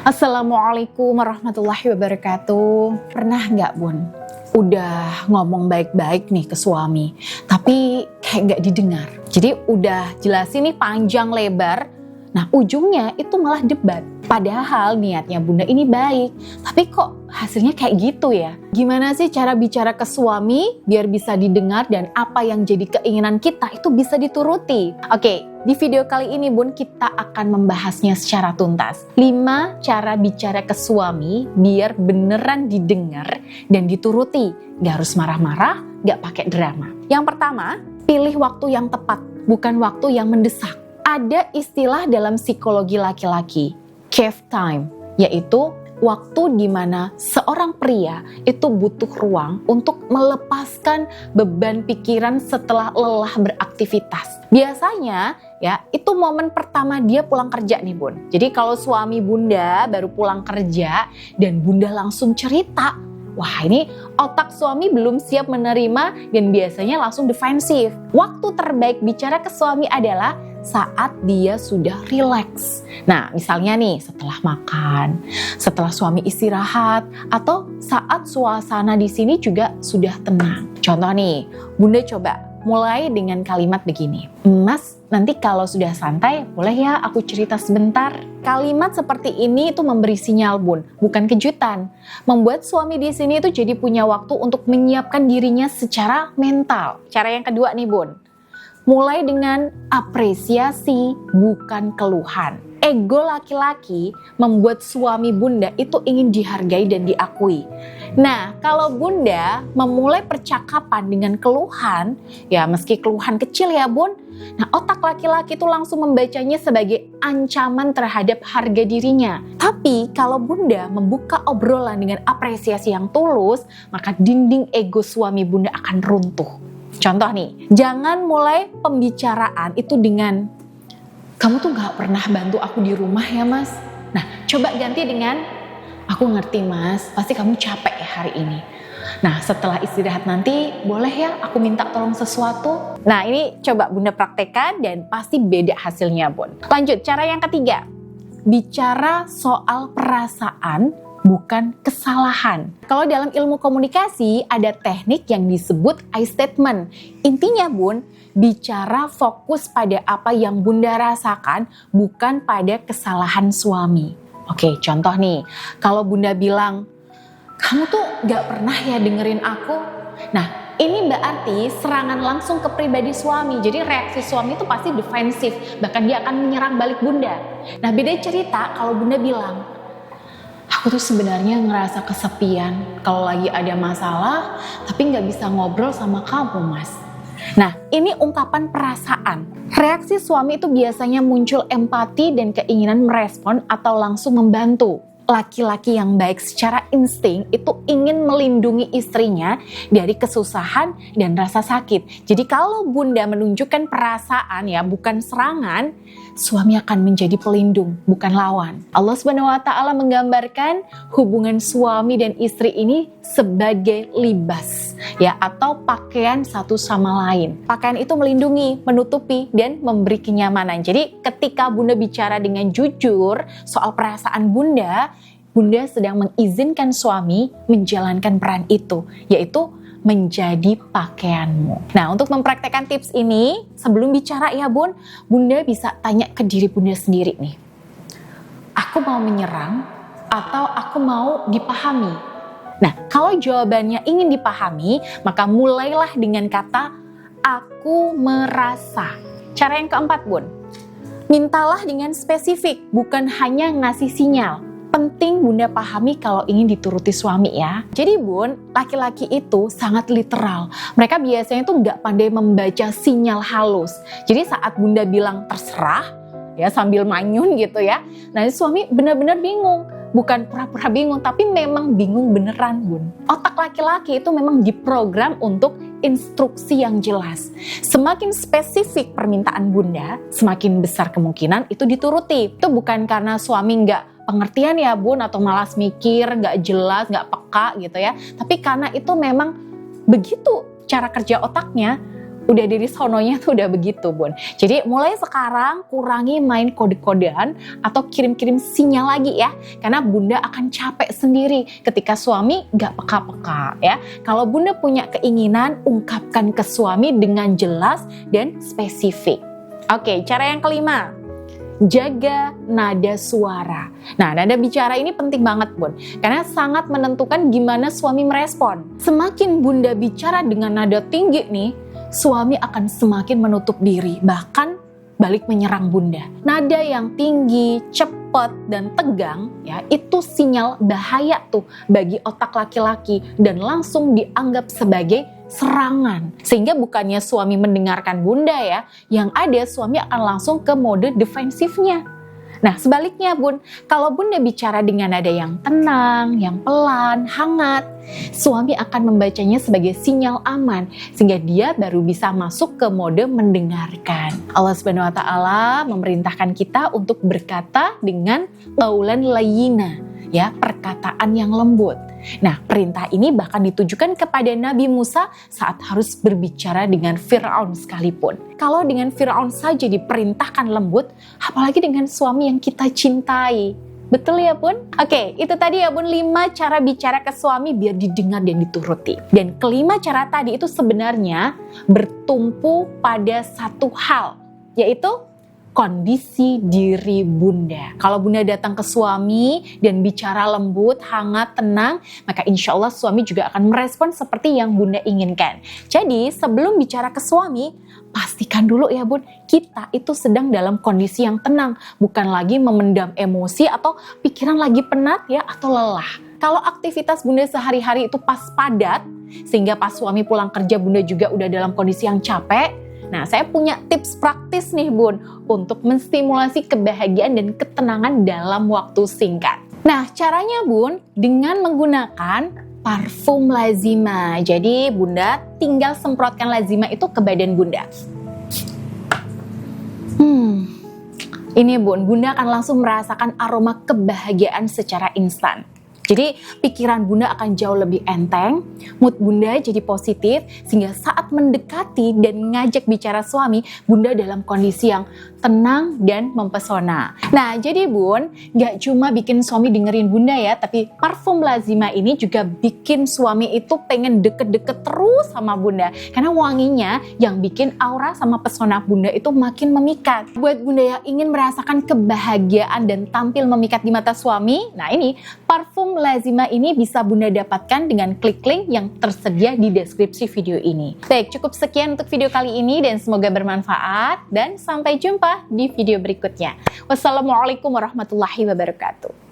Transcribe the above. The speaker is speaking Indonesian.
Assalamualaikum warahmatullahi wabarakatuh. Pernah nggak Bun? Udah ngomong baik-baik nih ke suami, tapi kayak nggak didengar. Jadi udah jelasin nih panjang lebar, nah ujungnya itu malah debat. Padahal niatnya Bunda ini baik, tapi kok hasilnya kayak gitu ya? Gimana sih cara bicara ke suami biar bisa didengar dan apa yang jadi keinginan kita itu bisa dituruti? Oke, di video kali ini Bun kita akan membahasnya secara tuntas. 5 cara bicara ke suami biar beneran didengar dan dituruti. Gak harus marah-marah, gak pakai drama. Yang pertama, pilih waktu yang tepat, bukan waktu yang mendesak. Ada istilah dalam psikologi laki-laki, cave time, yaitu waktu di mana seorang pria itu butuh ruang untuk melepaskan beban pikiran setelah lelah beraktivitas. Biasanya ya itu momen pertama dia pulang kerja nih Bun. Jadi kalau suami Bunda baru pulang kerja dan Bunda langsung cerita, wah ini otak suami belum siap menerima dan biasanya langsung defensif. Waktu terbaik bicara ke suami adalah saat dia sudah rileks. Nah, misalnya nih setelah makan, setelah suami istirahat, atau saat suasana di sini juga sudah tenang. Contoh nih, Bunda coba mulai dengan kalimat begini. Mas, nanti kalau sudah santai, boleh ya aku cerita sebentar? Kalimat seperti ini itu memberi sinyal Bun, bukan kejutan. Membuat suami di sini itu jadi punya waktu untuk menyiapkan dirinya secara mental. Cara yang kedua nih Bun, mulai dengan apresiasi, bukan keluhan. Ego laki-laki membuat suami Bunda itu ingin dihargai dan diakui. Nah, kalau Bunda memulai percakapan dengan keluhan, ya meski keluhan kecil ya Bun, nah otak laki-laki itu langsung membacanya sebagai ancaman terhadap harga dirinya. Tapi kalau Bunda membuka obrolan dengan apresiasi yang tulus, maka dinding ego suami Bunda akan runtuh. Contoh nih, jangan mulai pembicaraan itu dengan, kamu tuh gak pernah bantu aku di rumah ya mas. Nah coba ganti dengan, aku ngerti mas, pasti kamu capek ya hari ini. Nah setelah istirahat nanti boleh ya aku minta tolong sesuatu. Nah ini coba Bunda praktekkan dan pasti beda hasilnya Bun. Lanjut, cara yang ketiga, bicara soal perasaan bukan kesalahan. Kalau dalam ilmu komunikasi ada teknik yang disebut I statement. Intinya Bun, bicara fokus pada apa yang Bunda rasakan, bukan pada kesalahan suami. Oke, contoh nih, kalau Bunda bilang, kamu tuh gak pernah ya dengerin aku. Nah, ini berarti serangan langsung ke pribadi suami. Jadi reaksi suami itu pasti defensif, bahkan dia akan menyerang balik Bunda. Nah, beda cerita kalau Bunda bilang, aku tuh sebenarnya ngerasa kesepian kalau lagi ada masalah, tapi nggak bisa ngobrol sama kamu, Mas. Nah, ini ungkapan perasaan. Reaksi suami itu biasanya muncul empati dan keinginan merespon atau langsung membantu. Laki-laki yang baik secara insting itu ingin melindungi istrinya dari kesusahan dan rasa sakit. Jadi kalau Bunda menunjukkan perasaan ya, bukan serangan, suami akan menjadi pelindung, bukan lawan. Allah SWT menggambarkan hubungan suami dan istri ini sebagai libas ya, atau pakaian satu sama lain. Pakaian itu melindungi, menutupi, dan memberi kenyamanan. Jadi ketika Bunda bicara dengan jujur soal perasaan Bunda sedang mengizinkan suami menjalankan peran itu, yaitu menjadi pakaianmu. Nah, untuk mempraktekkan tips ini, sebelum bicara ya Bun, Bunda bisa tanya ke diri Bunda sendiri nih. Aku mau menyerang atau aku mau dipahami? Nah, kalau jawabannya ingin dipahami, maka mulailah dengan kata aku merasa. Cara yang keempat Bun, mintalah dengan spesifik, bukan hanya ngasih sinyal. Penting Bunda pahami kalau ingin dituruti suami ya. Jadi Bun, laki-laki itu sangat literal. Mereka biasanya tuh nggak pandai membaca sinyal halus. Jadi saat Bunda bilang terserah, ya sambil manyun gitu ya. Nah suami benar-benar bingung. Bukan pura-pura bingung, tapi memang bingung beneran Bun. Otak laki-laki itu memang diprogram untuk instruksi yang jelas. Semakin spesifik permintaan Bunda, semakin besar kemungkinan itu dituruti. Itu bukan karena suami nggak pengertian ya Bun, atau malas mikir, gak jelas, gak peka gitu ya. Tapi karena itu memang begitu cara kerja otaknya, Udah dari sononya tuh udah begitu, Bun. Jadi mulai sekarang kurangi main kode-kodean atau kirim-kirim sinyal lagi ya. Karena Bunda akan capek sendiri ketika suami gak peka-peka ya. Kalau Bunda punya keinginan, ungkapkan ke suami dengan jelas dan spesifik. Oke, cara yang kelima. Jaga nada suara. Nah, nada bicara ini penting banget, Bun. Karena sangat menentukan gimana suami merespon. Semakin Bunda bicara dengan nada tinggi nih, suami akan semakin menutup diri, bahkan balik menyerang Bunda. Nada yang tinggi, cepat, dan tegang, ya itu sinyal bahaya tuh bagi otak laki-laki dan langsung dianggap sebagai serangan. Sehingga bukannya suami mendengarkan Bunda ya, yang ada suami akan langsung ke mode defensifnya. Nah sebaliknya Bun, kalau Bunda bicara dengan nada yang tenang, yang pelan, hangat, suami akan membacanya sebagai sinyal aman, sehingga dia baru bisa masuk ke mode mendengarkan. Allah Subhanahu wa Ta'ala memerintahkan kita untuk berkata dengan qaulan layyina, ya, perkataan yang lembut. Nah, perintah ini bahkan ditujukan kepada Nabi Musa saat harus berbicara dengan Fir'aun sekalipun. Kalau dengan Fir'aun saja diperintahkan lembut, apalagi dengan suami yang kita cintai. Betul ya Bun? Oke, itu tadi ya Bun 5 cara bicara ke suami biar didengar dan dituruti. Dan kelima cara tadi itu sebenarnya bertumpu pada satu hal, yaitu kondisi diri Bunda. Kalau Bunda datang ke suami dan bicara lembut, hangat, tenang, maka insya Allah suami juga akan merespon seperti yang Bunda inginkan. Jadi sebelum bicara ke suami, pastikan dulu ya Bun, kita itu sedang dalam kondisi yang tenang, bukan lagi memendam emosi atau pikiran lagi penat ya atau lelah. Kalau aktivitas Bunda sehari-hari itu pas padat, sehingga pas suami pulang kerja Bunda juga udah dalam kondisi yang capek, nah, saya punya tips praktis nih Bun untuk menstimulasi kebahagiaan dan ketenangan dalam waktu singkat. Nah, caranya Bun dengan menggunakan parfum lazima. Jadi Bunda tinggal semprotkan lazima itu ke badan Bunda. Ini Bun, Bunda akan langsung merasakan aroma kebahagiaan secara instan. Jadi pikiran Bunda akan jauh lebih enteng, mood Bunda jadi positif, sehingga saat mendekati dan ngajak bicara suami, Bunda dalam kondisi yang tenang dan mempesona. Nah jadi Bun, gak cuma bikin suami dengerin Bunda ya, tapi parfum lazima ini juga bikin suami itu pengen deket-deket terus sama Bunda. Karena wanginya yang bikin aura sama pesona Bunda itu makin memikat. Buat Bunda yang ingin merasakan kebahagiaan dan tampil memikat di mata suami, nah ini parfum lazima ini bisa Bunda dapatkan dengan klik link yang tersedia di deskripsi video ini. Baik, cukup sekian untuk video kali ini dan semoga bermanfaat dan sampai jumpa di video berikutnya. Wassalamualaikum warahmatullahi wabarakatuh.